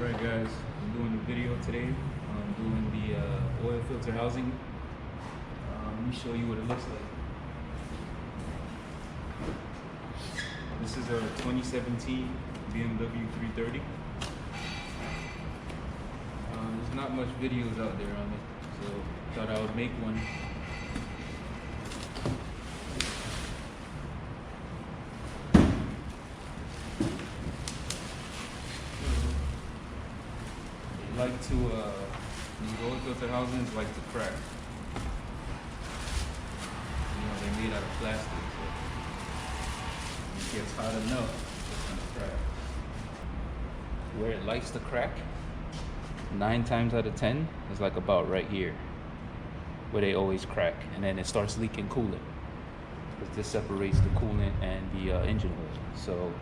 Alright guys, I'm doing a video today. I'm doing the oil filter housing. Let me show you what it looks like. This is a 2017 BMW 330. There's not much videos out there on it, so thought I would make one. Like to these oil filter housings like to crack. You know, they're made out of plastic, so when it gets hot enough, it's gonna crack. Where it likes to crack, 9 times out of 10 is like about right here, where they always crack, and then it starts leaking coolant because this separates the coolant and the engine oil, so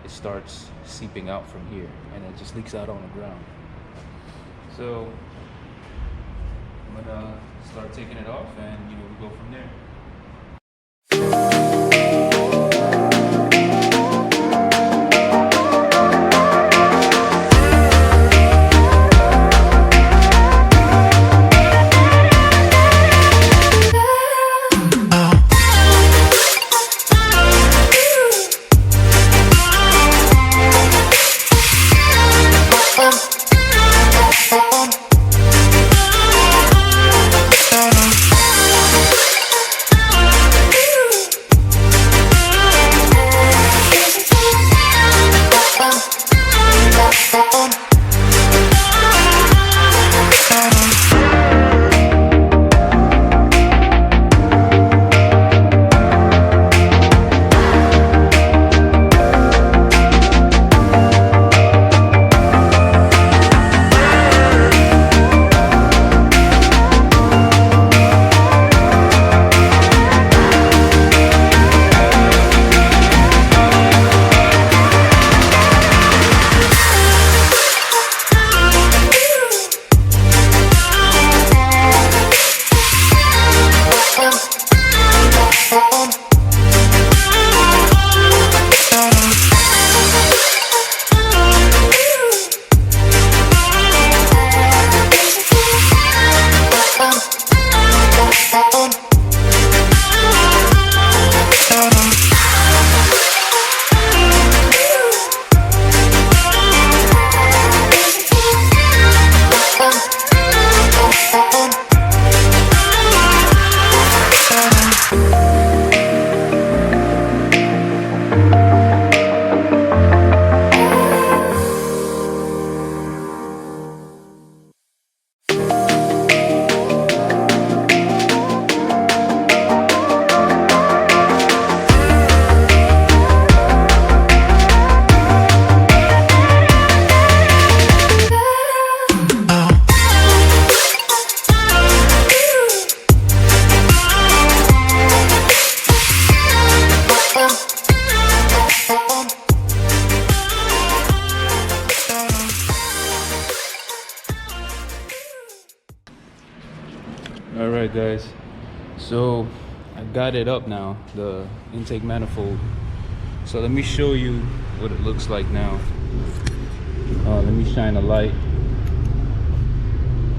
it starts seeping out from here, and it just leaks out on the ground. So I'm gonna start taking it off, and we go from there. Alright guys, so I got it up now, the intake manifold. So let me show you what it looks like now. Let me shine a light.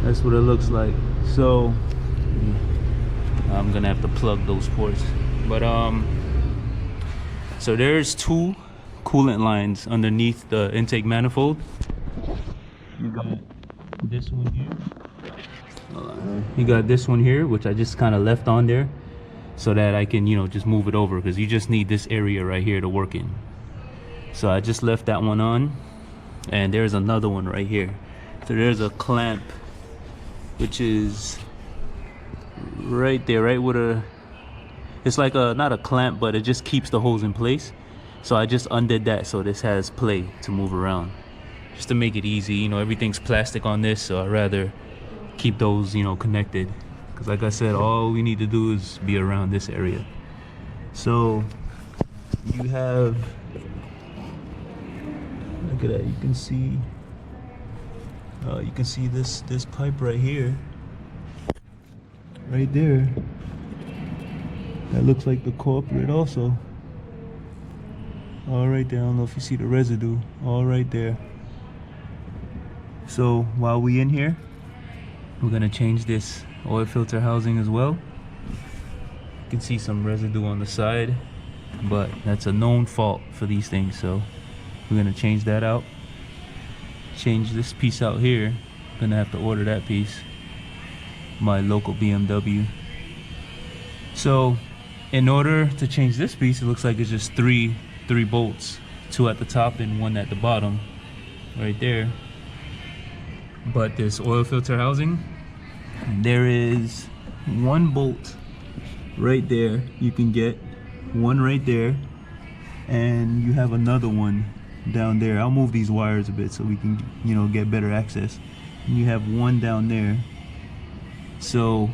That's what it looks like. So I'm gonna have to plug those ports. But so there's 2 coolant lines underneath the intake manifold. You got this one here. You got this one here, which I just kind of left on there so that I can, just move it over, because you just need this area right here to work in. So I just left that one on, and there's another one right here. So there's a clamp, which is right there, right with it's like not a clamp, but it just keeps the hose in place. So I just undid that, so this has play to move around, just to make it easy. Everything's plastic on this, so I'd rather keep those connected, because like I said, all we need to do is be around this area. So you have, look at that, you can see this pipe right here, right there. That looks like the culprit also. All right there, I don't know if you see the residue, all right there. So while we in here, we're gonna change this oil filter housing as well. You can see some residue on the side, but that's a known fault for these things, so we're gonna change that out. Change this piece out here. Gonna have to order that piece, my local BMW. So in order to change this piece, it looks like it's just three bolts, 2 at the top and 1 at the bottom right there. But this oil filter housing, there is 1 bolt right there. You can get 1 right there, and you have another one down there. I'll move these wires a bit so we can, you know, get better access. And you have 1 down there. So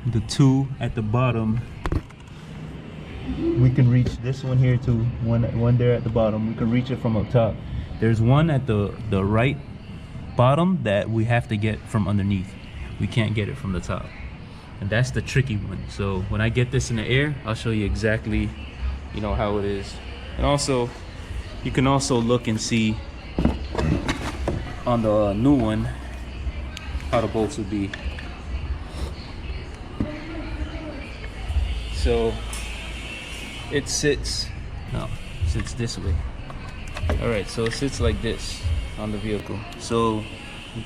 the 2 at the bottom, we can reach this one here too. One there at the bottom. We can reach it from up top. There's 1 at the right bottom that we have to get from underneath. We can't get it from the top, and that's the tricky one. So when I get this in the air, I'll show you exactly, you know, how it is. And also, you can also look and see on the new one how the bolts would be. So it sits this way. All right, so it sits like this on the vehicle. So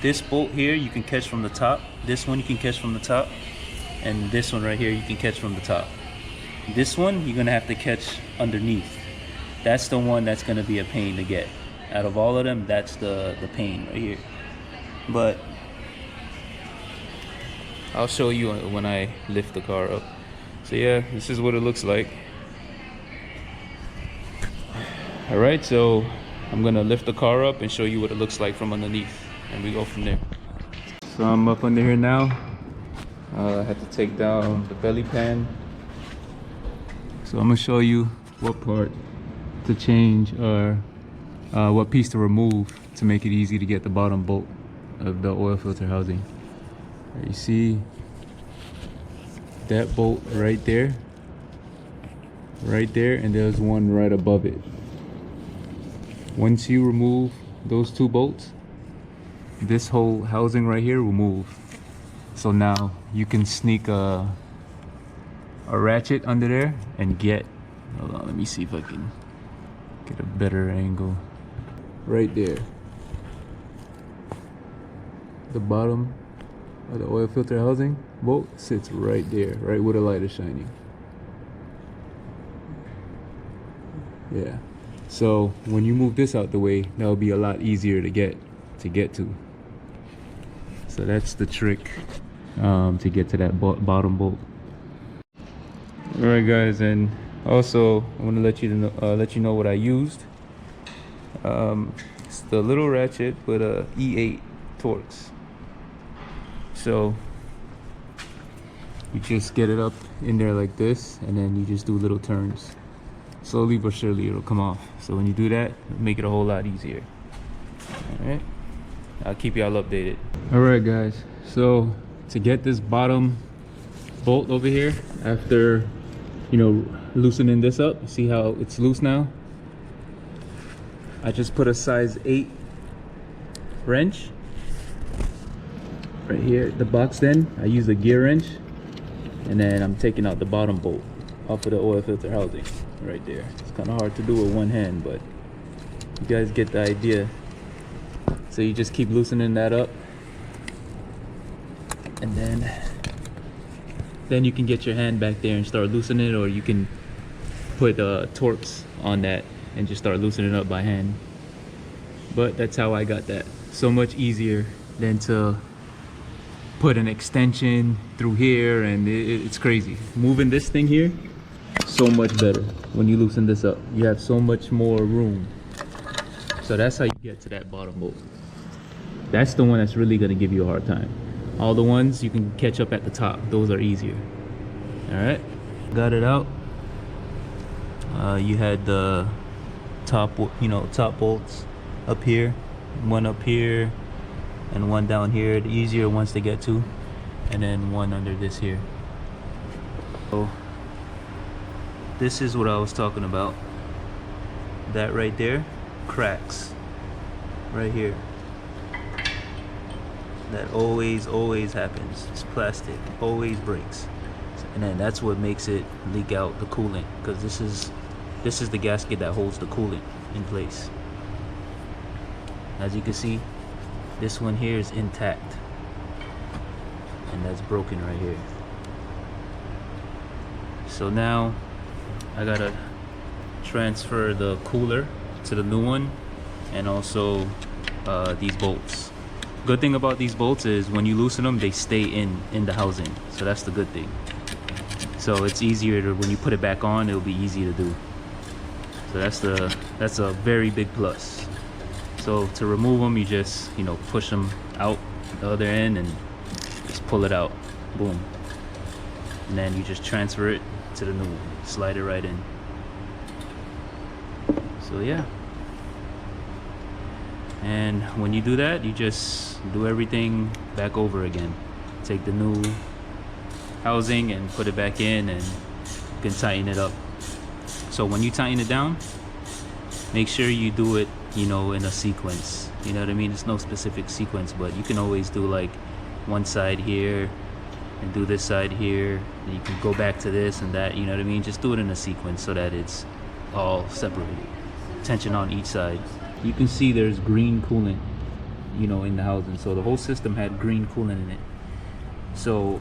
this bolt here you can catch from the top, this one you can catch from the top, and this one right here you can catch from the top. This one you're gonna have to catch underneath. That's the one that's gonna be a pain to get. Out of all of them, that's the pain right here. But I'll show you when I lift the car up. So yeah, this is what it looks like. All right, so I'm gonna lift the car up and show you what it looks like from underneath, and we go from there. So I'm up under here now. I had to take down the belly pan. So I'm gonna show you what part to change, or what piece to remove to make it easy to get the bottom bolt of the oil filter housing. You see that bolt right there, and there's one right above it. Once you remove those 2 bolts, this whole housing right here will move. So now you can sneak a ratchet under there and get, hold on, let me see if I can get a better angle. Right there, the bottom of the oil filter housing bolt sits right there, right where the light is shining. Yeah. So when you move this out the way, that'll be a lot easier to get to. So that's the trick, to get to that bottom bolt. All right, guys, and also I want to let you know what I used. It's the little ratchet with a E8 Torx. So you just get it up in there like this, and then you just do little turns. Slowly but surely it'll come off. So when you do that, it'll make it a whole lot easier. All right, I'll keep y'all updated. All right, guys, so to get this bottom bolt over here, after, you know, loosening this up, see how it's loose now? I just put a size 8 wrench right here at the box. Then I use a gear wrench, and then I'm taking out the bottom bolt off of the oil filter housing right there. It's kind of hard to do with one hand, but you guys get the idea. So you just keep loosening that up, and then you can get your hand back there and start loosening it, or you can put Torx on that and just start loosening it up by hand. But that's how I got that. So much easier than to put an extension through here, and it's crazy. Moving this thing here, so much better. When you loosen this up, you have so much more room. So that's how you get to that bottom bolt. That's the one that's really gonna give you a hard time. All the ones you can catch up at the top, those are easier. All right, got it out. You had the top bolts up here, one up here, and one down here, the easier ones to get to, and then one under this here. So this is what I was talking about. That right there cracks right here. That always happens. It's plastic, always breaks. And then that's what makes it leak out the coolant, because this is the gasket that holds the coolant in place. As you can see, this one here is intact, and that's broken right here. So now I gotta transfer the cooler to the new one, and also these bolts. Good thing about these bolts is when you loosen them, they stay in the housing. So that's the good thing. So it's easier to, when you put it back on, it'll be easy to do. So that's a very big plus. So to remove them, you just, you know, push them out the other end and just pull it out. Boom. And then you just transfer it to the new one. Slide it right in. So yeah. And when you do that, you just do everything back over again. Take the new housing and put it back in, and you can tighten it up. So when you tighten it down, make sure you do it, you know, in a sequence. You know what I mean? It's no specific sequence, but you can always do like one side here and do this side here, and you can go back to this and that, you know what I mean? Just do it in a sequence so that it's all separated. Tension on each side. You can see there's green coolant, you know, in the housing. So the whole system had green coolant in it. So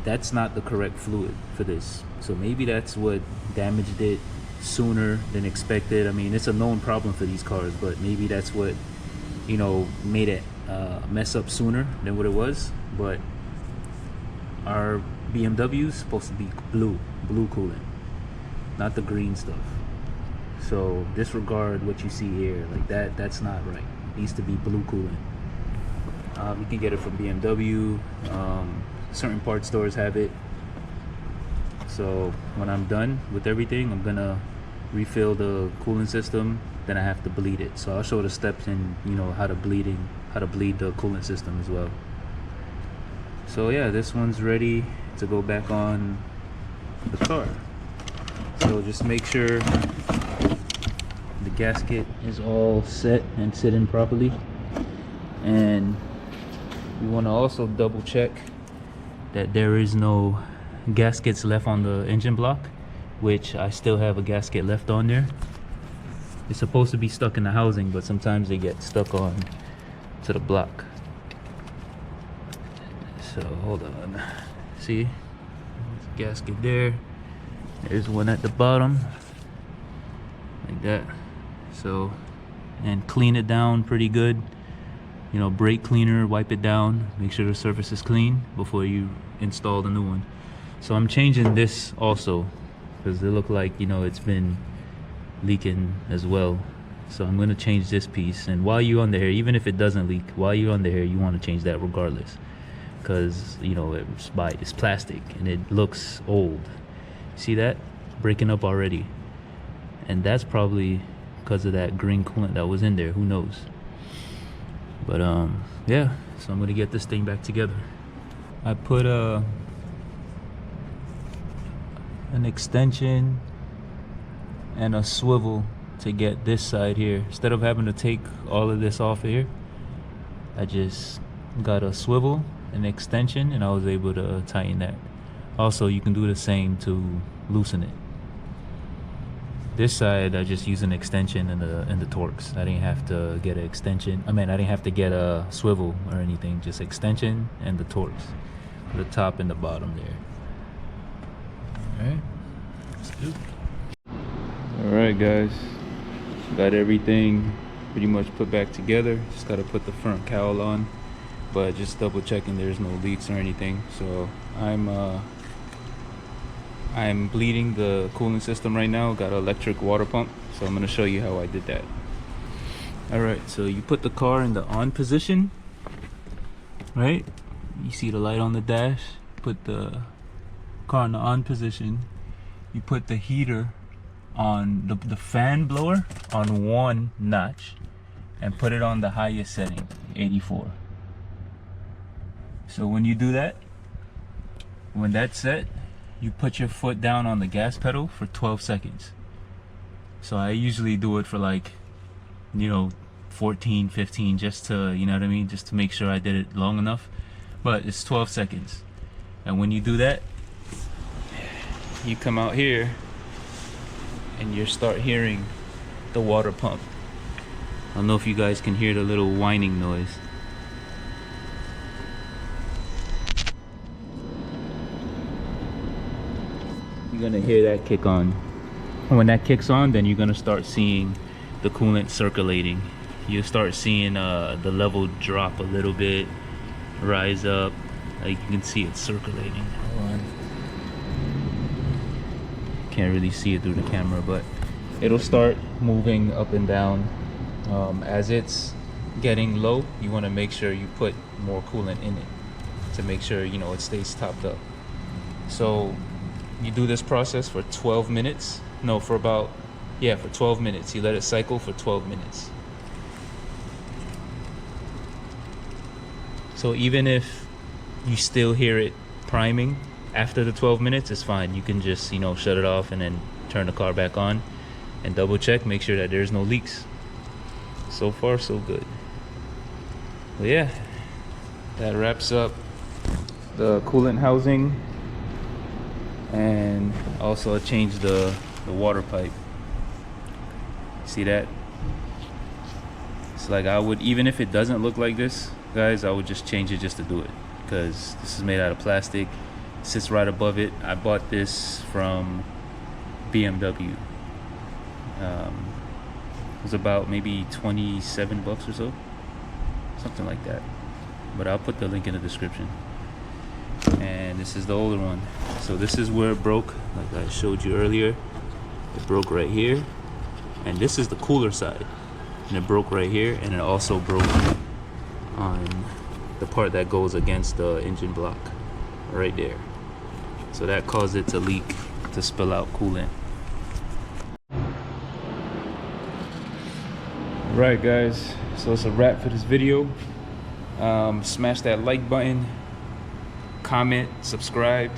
that's not the correct fluid for this. So maybe that's what damaged it sooner than expected. I mean, it's a known problem for these cars, but maybe that's what, you know, made it mess up sooner than what it was. But our BMW is supposed to be blue coolant, not the green stuff. So disregard what you see here, like that's not right. It needs to be blue coolant. You can get it from BMW. Certain parts stores have it. So when I'm done with everything, I'm gonna refill the cooling system. Then I have to bleed it. So I'll show the steps in, you know, how to bleed the coolant system as well. So yeah, this one's ready to go back on the car. So just make sure the gasket is all set and sitting properly, and you want to also double check that there is no gaskets left on the engine block, which I still have a gasket left on there. It's supposed to be stuck in the housing, but sometimes they get stuck on to the block. So hold on, see, there's a gasket there, there's one at the bottom like that. So, and clean it down pretty good, you know, brake cleaner, wipe it down, make sure the surface is clean before you install the new one. So I'm changing this also because it look like, you know, it's been leaking as well. So I'm going to change this piece, and while you're on there, even if it doesn't leak, while you're on there, you want to change that regardless, because, you know, it's plastic and it looks old. See that breaking up already, and that's probably because of that green coolant that was in there. Who knows? But yeah, so I'm gonna get this thing back together. I put an extension and a swivel to get this side here. Instead of having to take all of this off here, I just got a swivel, an extension, and I was able to tighten that. Also, you can do the same to loosen it. This side, I just use an extension and the Torx. I didn't have to get an extension. I didn't have to get a swivel or anything. Just extension and the Torx, the top and the bottom there. All right, let's do it. All right, guys, got everything pretty much put back together. Just gotta put the front cowl on, but just double checking there's no leaks or anything. So I'm bleeding the cooling system right now. Got an electric water pump, so I'm going to show you how I did that. Alright, so you put the car in the on position, right? You see the light on the dash. Put the car in the on position. You put the heater on the fan blower on 1 notch and put it on the highest setting, 84. So when you do that, when that's set, you put your foot down on the gas pedal for 12 seconds. So I usually do it for like, you know, 14, 15, just to, you know what I mean, just to make sure I did it long enough. But it's 12 seconds. And when you do that, you come out here and you start hearing the water pump. I don't know if you guys can hear the little whining noise. You're gonna hear that kick on. When that kicks on, then you're gonna start seeing the coolant circulating. You'll start seeing the level drop a little bit, rise up. Like you can see it circulating. Hold on. Can't really see it through the camera, but it'll start moving up and down. As it's getting low, you want to make sure you put more coolant in it to make sure, you know, it stays topped up. So you do this process for 12 minutes. No, for about, yeah, for 12 minutes. You let it cycle for 12 minutes. So even if you still hear it priming after the 12 minutes, it's fine. You can just, you know, shut it off and then turn the car back on and double check, make sure that there's no leaks. So far, so good. But yeah, that wraps up the coolant housing, and also I changed the water pipe. See that? It's like I would, even if it doesn't look like this, guys, I would just change it just to do it, because this is made out of plastic. It sits right above it. I bought this from BMW. It was about maybe 27 bucks or so, something like that, but I'll put the link in the description. And this is the older one. So this is where it broke, like I showed you earlier. It broke right here, and this is the cooler side, and it broke right here, and it also broke on the part that goes against the engine block right there. So that caused it to leak, to spill out coolant. Right guys, so it's a wrap for this video. Smash that like button, comment, subscribe.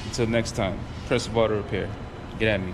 Until next time, Press Auto Repair. Get at me.